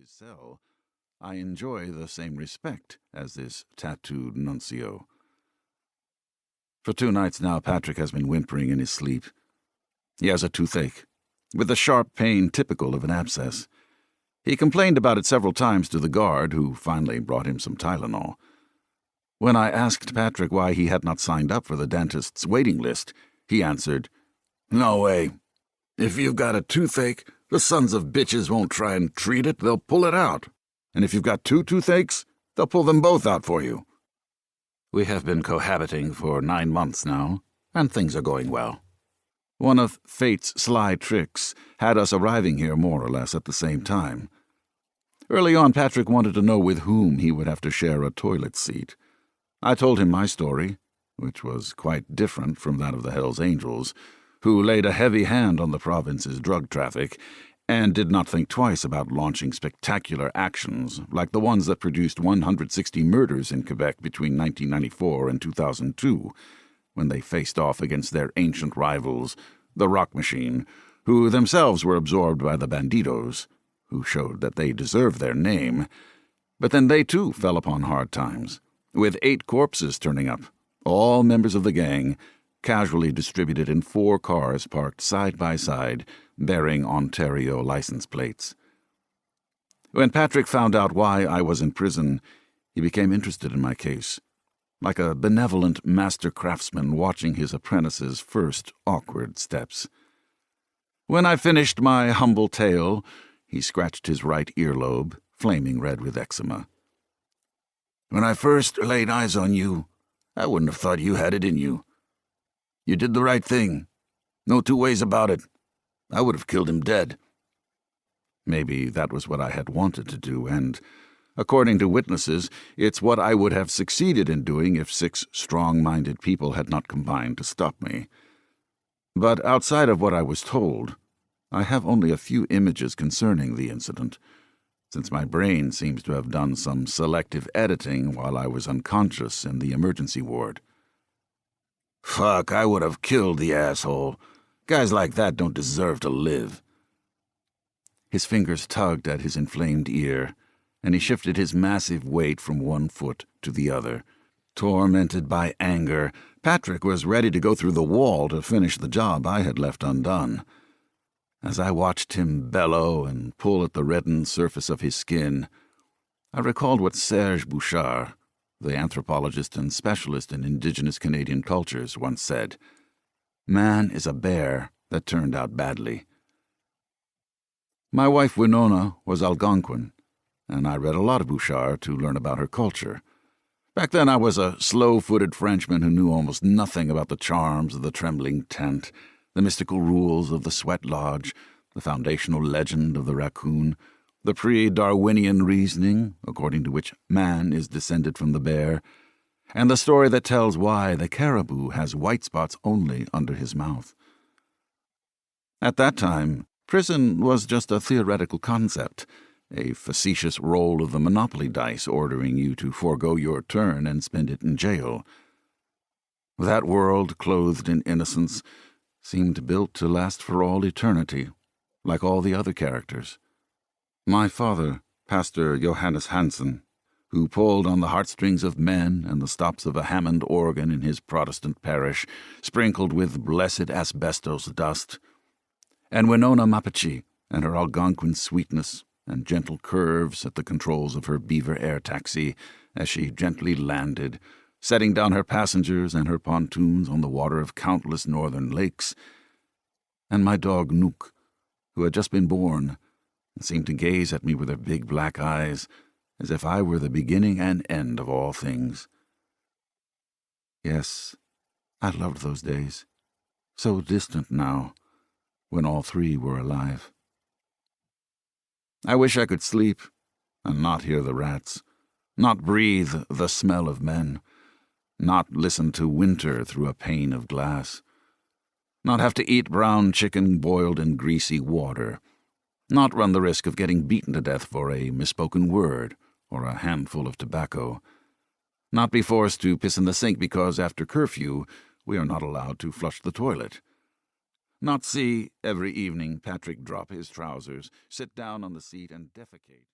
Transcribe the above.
his cell, I enjoy the same respect as this tattooed nuncio. For 2 nights now, Patrick has been whimpering in his sleep. He has a toothache, with a sharp pain typical of an abscess. He complained about it several times to the guard, who finally brought him some Tylenol. When I asked Patrick why he had not signed up for the dentist's waiting list, he answered, "No way. If you've got a toothache, the sons of bitches won't try and treat it, they'll pull it out. And if you've got 2 toothaches, they'll pull them both out for you." We have been cohabiting for 9 months now, and things are going well. One of fate's sly tricks had us arriving here more or less at the same time. Early on, Patrick wanted to know with whom he would have to share a toilet seat. I told him my story, which was quite different from that of the Hells Angels, who laid a heavy hand on the province's drug traffic and did not think twice about launching spectacular actions like the ones that produced 160 murders in Quebec between 1994 and 2002, when they faced off against their ancient rivals, the Rock Machine, who themselves were absorbed by the Bandidos, who showed that they deserved their name. But then they too fell upon hard times, with 8 corpses turning up, all members of the gang, casually distributed in 4 cars parked side by side, bearing Ontario license plates. When Patrick found out why I was in prison, he became interested in my case, like a benevolent master craftsman watching his apprentice's first awkward steps. When I finished my humble tale, he scratched his right earlobe, flaming red with eczema. "When I first laid eyes on you, I wouldn't have thought you had it in you. You did the right thing. No 2 ways about it. I would have killed him dead." Maybe that was what I had wanted to do, and, according to witnesses, it's what I would have succeeded in doing if 6 strong-minded people had not combined to stop me. But outside of what I was told, I have only a few images concerning the incident, since my brain seems to have done some selective editing while I was unconscious in the emergency ward. Fuck, I would have killed the asshole. Guys like that don't deserve to live. His fingers tugged at his inflamed ear, and he shifted his massive weight from one foot to the other. Tormented by anger, Patrick was ready to go through the wall to finish the job I had left undone. As I watched him bellow and pull at the reddened surface of his skin, I recalled what Serge Bouchard, the anthropologist and specialist in Indigenous Canadian cultures, once said, "Man is a bear that turned out badly." My wife Winona was Algonquin, and I read a lot of Bouchard to learn about her culture. Back then I was a slow-footed Frenchman who knew almost nothing about the charms of the trembling tent, the mystical rules of the sweat lodge, the foundational legend of the raccoon, the pre-Darwinian reasoning according to which man is descended from the bear, and the story that tells why the caribou has white spots only under his mouth. At that time, prison was just a theoretical concept, a facetious roll of the Monopoly dice ordering you to forego your turn and spend it in jail. That world, clothed in innocence, seemed built to last for all eternity, like all the other characters. My father, Pastor Johannes Hansen, who pulled on the heartstrings of men and the stops of a Hammond organ in his Protestant parish, sprinkled with blessed asbestos dust, and Winona Mapichi and her Algonquin sweetness and gentle curves at the controls of her beaver air taxi as she gently landed, setting down her passengers and her pontoons on the water of countless northern lakes, and my dog Nouk, who had just been born, and seemed to gaze at me with her big black eyes, as if I were the beginning and end of all things. Yes, I loved those days, so distant now, when all 3 were alive. I wish I could sleep, and not hear the rats, not breathe the smell of men, not listen to winter through a pane of glass, not have to eat brown chicken boiled in greasy water, not run the risk of getting beaten to death for a misspoken word or a handful of tobacco, not be forced to piss in the sink because after curfew we are not allowed to flush the toilet, not see every evening Patrick drop his trousers, sit down on the seat and defecate.